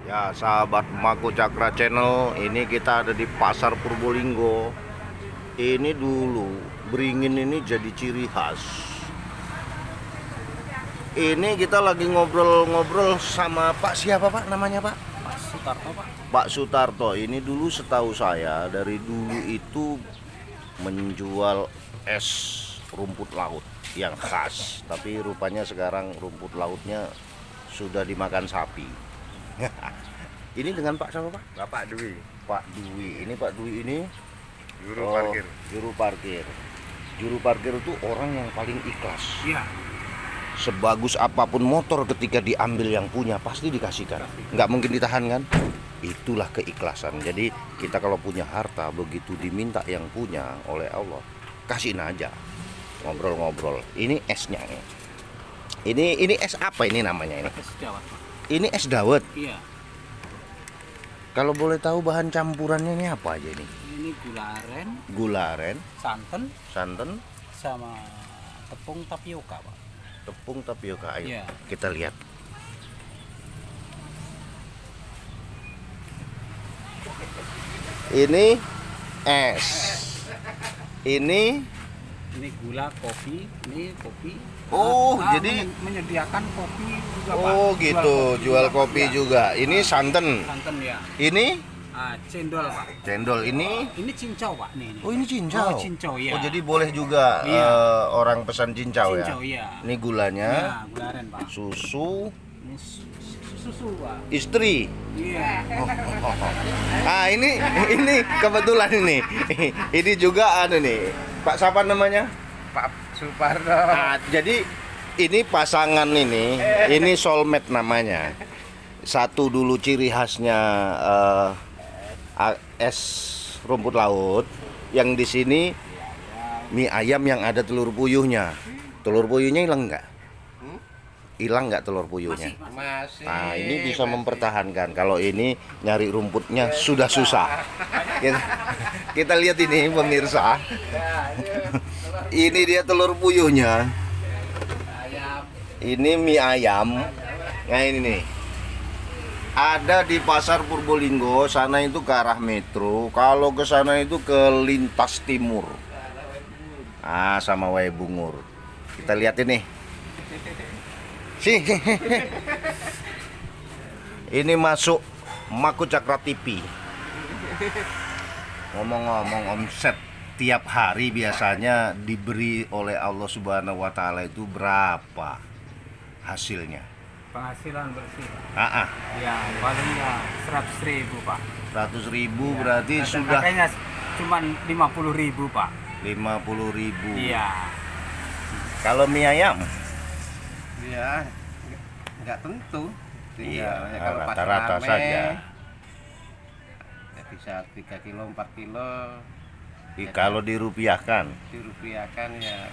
Ya, sahabat Mako Cakra Channel, ini kita ada di Pasar Purbolinggo. Ini dulu beringin ini jadi ciri khas. Ini kita lagi ngobrol-ngobrol sama Pak siapa Pak namanya Pak? Pak Sutarto, Pak. Pak Sutarto. Ini dulu setahu saya dari dulu itu menjual es rumput laut yang khas. Tapi rupanya sekarang rumput lautnya sudah dimakan sapi. Ini dengan Pak siapa Pak? Bapak Dwi, Pak Dwi. Ini Pak Dwi ini juru parkir. Juru parkir. Juru parkir itu orang yang paling ikhlas. Iya. Sebagus apapun motor ketika diambil yang punya pasti dikasihkan. Nggak mungkin ditahan kan? Itulah keikhlasan. Jadi kita kalau punya harta begitu diminta yang punya oleh Allah, kasihin aja. Ngobrol-ngobrol. Ini esnya nih. Ini es apa ini namanya ini? Es Dawet, Pak. Ini es dawet. Iya. Kalau boleh tahu bahan campurannya ini apa aja ini? Ini gula aren, Gula aren, santan, santan, sama tepung tapioka, Pak. tepung tapioka. Ayo Iya. kita lihat. Ini es. Ini gula, kopi, ini kopi. Oh, jadi menyediakan kopi juga, Pak. oh gitu, jual kopi ya. juga. Ini santan. Santan ya. Ini Cendol, Pak. cendol. Ini Ini cincau, Pak. Nih. oh ini cincau. Oh, cincau ya. Oh, jadi boleh juga Iya. orang pesan cincau, cincau ya. ya. Ini gulanya, Ya, gula aren, Pak. susu, Ini susu, Pak. istri. Iya. Ah, ini kebetulan ini. Ini juga ada nih. Pak siapa namanya? Pak Suparto. Jadi ini pasangan ini soulmate namanya. Satu dulu ciri khasnya es rumput laut, yang di sini mie ayam yang ada telur puyuhnya. Telur puyuhnya hilang nggak? Hilang nggak telur puyuhnya? Masih. Nah, ini bisa mempertahankan. Kalau ini nyari rumputnya sudah susah. Kita lihat ini pemirsa. Ini dia telur puyuhnya. Ini mie ayam. Nah ini nih. Ada di Pasar Purbolinggo, sana itu ke arah metro. Kalau ke sana itu ke lintas timur. Sama Wae Bungur. Kita lihat ini. Sih. Ini masuk Mako Cakra TV. Ngomong-ngomong omset tiap hari biasanya diberi oleh Allah Subhanahu wa taala itu berapa hasilnya? Penghasilan bersih, Pak. Ya, paling ya 100.000, Pak. 100.000 berarti sudah Makanya cuma 50.000, Pak. 50.000. Iya. Kalau mie ayam? Ya, nggak tentu. Iya, Ya, kalau pas rata-rata rame, saja. Ya bisa 3 kilo, 4 kilo. Kalau dirupiahkan Dirupiahkan ya.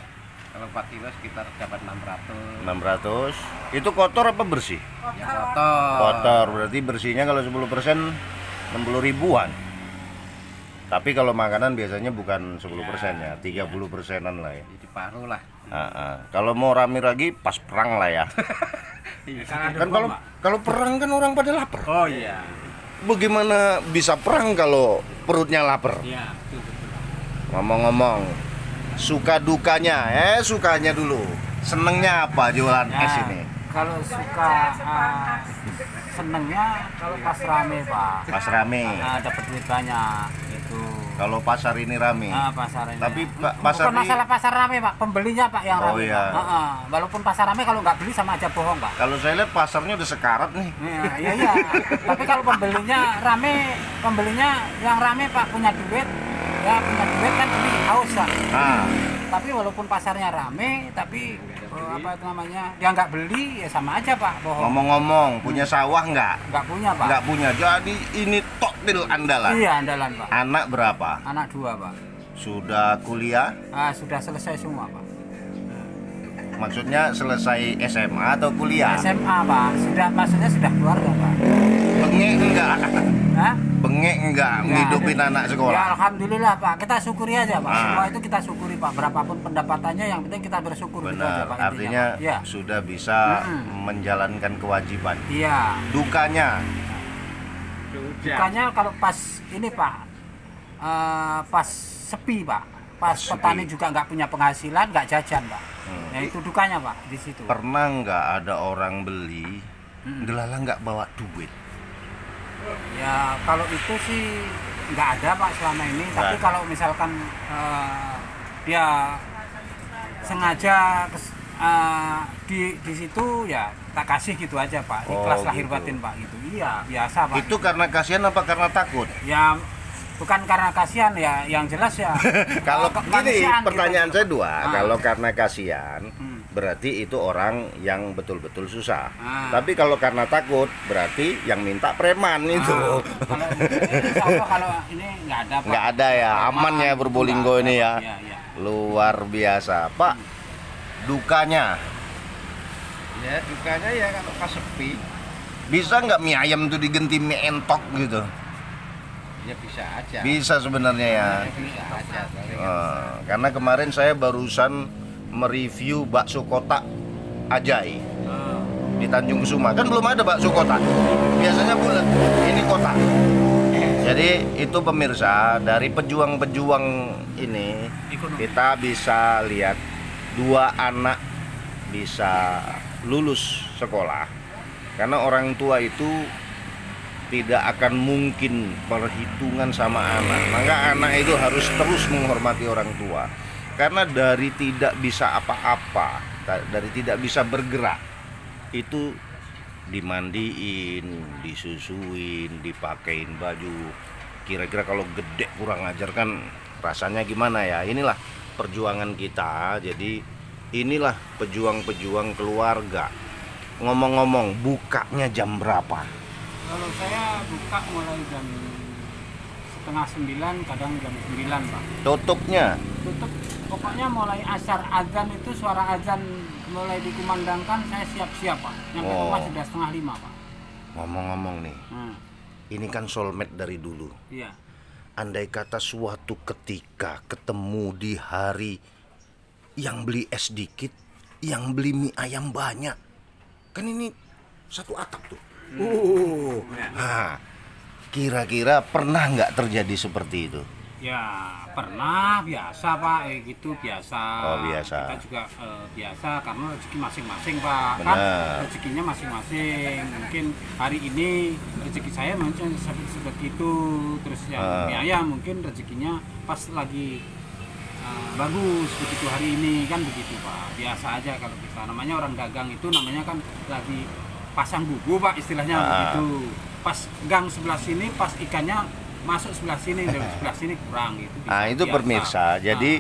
Kalau 4 kilo sekitar dapat 600. 600. Itu kotor apa bersih? Ya kotor. Kotor, berarti bersihnya kalau 10% 60 ribuan. Tapi kalau makanan biasanya bukan 10% ya, 30%-an lah ya. Jadi paruh lah. Kalau mau rame lagi pas perang lah ya. Kan kalau perang kan orang pada lapar. Oh iya. Bagaimana bisa perang kalau perutnya lapar? Iya, betul. Ngomong-ngomong, suka dukanya, sukanya dulu. Senengnya apa jualan es ini? Kalau suka senengnya kalau pas rame, Pak. Pas rame. Dapat duit banyak itu. Kalau pasar ini rame. Pasar ini. Tapi pasar bukan masalah pasar rame, Pak. Pembelinya, Pak, yang Oh, rame. iya. Pak. Walaupun pasar rame kalau nggak beli sama aja bohong, Pak. Kalau saya lihat pasarnya udah sekarat nih. Iya. Tapi kalau pembelinya rame, yang rame, Pak, punya duit. Ya, punya duit kan beli haus, Pak. Tapi walaupun pasarnya rame, tapi apa itu namanya? Dia nggak beli, ya sama aja, Pak, bohong. Ngomong-ngomong, punya sawah nggak? Nggak punya, Pak. Nggak punya. Jadi ini toktil andalan. Iya, andalan, Pak. Anak berapa? Anak 2, Pak. Sudah kuliah? Sudah selesai semua, Pak. Maksudnya selesai SMA atau kuliah? SMA, Pak. Maksudnya sudah keluarga, Pak. Bengek enggak? Hah? Bengek enggak ngidupin anak Ya, sekolah? alhamdulillah, Pak. Kita syukuri aja, Pak. Ah. Semua itu kita syukuri, Pak. Berapapun pendapatannya, yang penting kita bersyukur. Gitu aja, Benar, Pak, intinya, artinya Pak. Ya. sudah bisa menjalankan kewajiban. Iya. Dukanya Dukanya kalau pas ini Pak, pas sepi Pak, pas Sepi. petani juga nggak punya penghasilan, nggak jajan Pak. Nah itu dukanya Pak di situ. Pernah nggak ada orang beli, delala nggak bawa duit? Ya kalau itu sih nggak ada Pak selama ini. Nggak Tapi ada. kalau misalkan dia sengaja di situ ya tak kasih gitu aja Pak. Ikhlas Oh, lahir gitu. batin Pak gitu. Iya biasa Pak. Itu karena kasihan apa karena takut? Ya bukan karena kasihan ya, yang jelas ya. Kalau gini, kemanusiaan pertanyaan gitu. saya dua. Kalau karena kasihan, Hmm. berarti itu orang yang betul-betul susah. Ah. Tapi kalau karena takut, berarti yang minta preman itu. Kalau insya Allah kalau ini nggak ada Pak. Nggak ada ya, aman ya Purbolinggo ini ya. Iya, iya. Luar biasa, Pak. Dukanya, Ya dukanya ya kalau pas sepi bisa nggak mie ayam itu diganti mie entok gitu? ya bisa aja. Bisa sebenarnya ya. Bisa aja. Tapi kan Karena kemarin saya barusan mereview bakso kotak Ajai di Tanjung Kusuma. Kan belum ada bakso kotak. Biasanya bulat, ini kotak. Jadi itu pemirsa, dari pejuang-pejuang ini Ekonomi. kita bisa lihat 2 anak bisa lulus sekolah. Karena orang tua itu tidak akan mungkin perhitungan sama anak. Maka anak itu harus terus menghormati orang tua. Karena dari tidak bisa apa-apa, dari tidak bisa bergerak, itu dimandiin, disusuin, dipakein baju. Kira-kira kalau gede kurang ajar kan rasanya gimana ya? Inilah perjuangan kita. Jadi inilah pejuang-pejuang keluarga. Ngomong-ngomong, bukanya jam berapa? Kalau saya buka mulai jam 8:30, kadang jam 9 Pak. Tutupnya Tutup pokoknya mulai asar azan itu, suara azan mulai dikumandangkan saya siap-siap Pak. Nyampe Oh. rumah sudah 4:30 Pak. ngomong-ngomong nih, Hmm, ini kan soulmate dari dulu. iya. Andai kata suatu ketika ketemu di hari yang beli es dikit, yang beli mie ayam banyak, kan ini satu atap tuh. Nah, kira-kira pernah nggak terjadi seperti itu? Ya pernah, biasa Pak, gitu biasa. Oh, biasa. Kita juga biasa karena rezeki masing-masing Pak. Benar. Kan rezekinya masing-masing. Mungkin hari ini rezeki saya mungkin seperti itu, terus yang mie ayam mungkin rezekinya pas lagi bagus begitu hari ini, kan begitu Pak. Biasa aja kalau kita, namanya orang dagang itu namanya kan lagi pasang bubu Pak, istilahnya begitu. Pas gang sebelah sini, pas ikannya masuk sebelah sini, dari sebelah sini kurang gitu. Nah, itu biasa. pemirsa. Jadi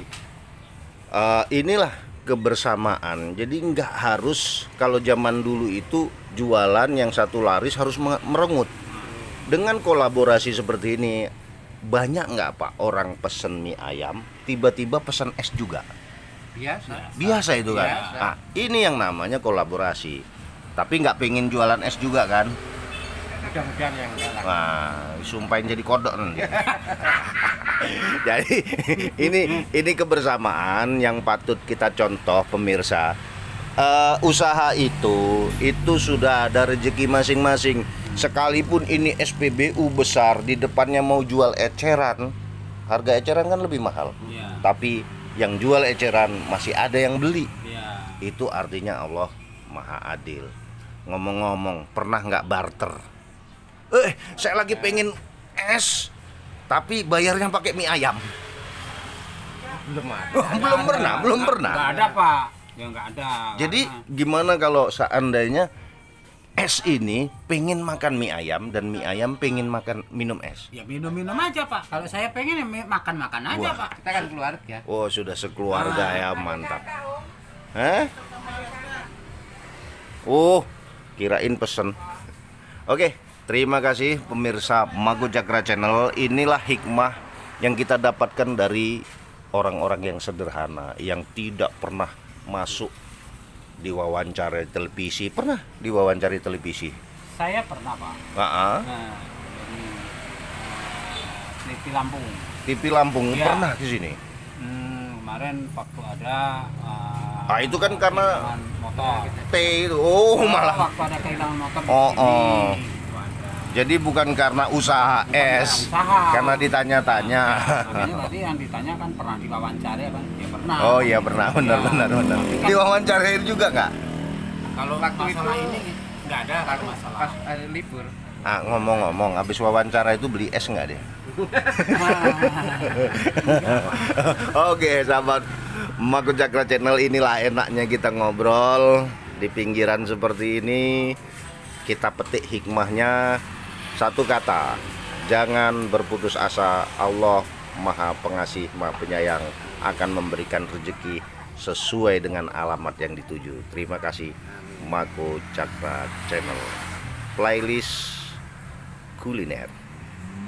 inilah kebersamaan. Jadi nggak harus kalau zaman dulu itu jualan yang satu laris harus merengut. Dengan kolaborasi seperti ini, banyak nggak Pak orang pesen mie ayam, tiba-tiba pesan es juga? biasa. Biasa itu kan. Biasa. Nah, ini yang namanya kolaborasi. Tapi nggak pengen jualan es juga kan? Mudah-mudahan yang enggak lah. Wah, sumpahin jadi kodok nanti. Jadi ini kebersamaan yang patut kita contoh pemirsa. Usaha itu sudah ada rezeki masing-masing. Sekalipun ini SPBU besar, di depannya mau jual eceran, harga eceran kan lebih mahal. Iya. Tapi yang jual eceran masih ada yang beli. Iya. Itu artinya Allah Maha Adil. Ngomong-ngomong, pernah nggak barter? Saya lagi pengen es, tapi bayarnya pakai mie ayam. Belum ada. Belum pernah. Nggak ada Pak. Ya nggak ada. Jadi Karena- gimana kalau seandainya es ini pengen makan mie ayam dan mie ayam pengen minum es? ya minum-minum aja Pak. Kalau saya pengen ya makan-makan aja Wah. Pak. Kita kan keluarga. Oh, sudah sekeluarga ya, mantap. Hah? Oh, kirain pesen. Oke, terima kasih pemirsa Mago Cakra Channel. Inilah hikmah yang kita dapatkan dari orang-orang yang sederhana, yang tidak pernah masuk diwawancara televisi. Pernah diwawancari televisi? Saya pernah Pak. Nah, Nah, dari TV Lampung. TV Lampung Iya. pernah ke sini. Kemarin waktu ada Itu kan karena kehilangan motor. T itu. Oh, malah. Waktu ada kehilangan motor di Oh, sini. oh. Itu ada. Jadi bukan karena usaha es, usaha. karena ditanya-tanya. Makanya tadi yang ditanya kan pernah diwawancara kan? Ya pernah. Oh iya pernah, benar. Diwawancarain juga nggak? Kalau Waktu masalah itu- ini nggak ada kalau masalah. Pas hari libur. Ah, ngomong-ngomong, habis wawancara itu beli es nggak deh? Oke, sahabat Maku Cakra Channel, inilah enaknya kita ngobrol di pinggiran seperti ini. Kita petik hikmahnya, satu kata, jangan berputus asa. Allah Maha Pengasih, Maha Penyayang, akan memberikan rezeki sesuai dengan alamat yang dituju. Terima kasih Maku Cakra Channel. Playlist kuliner.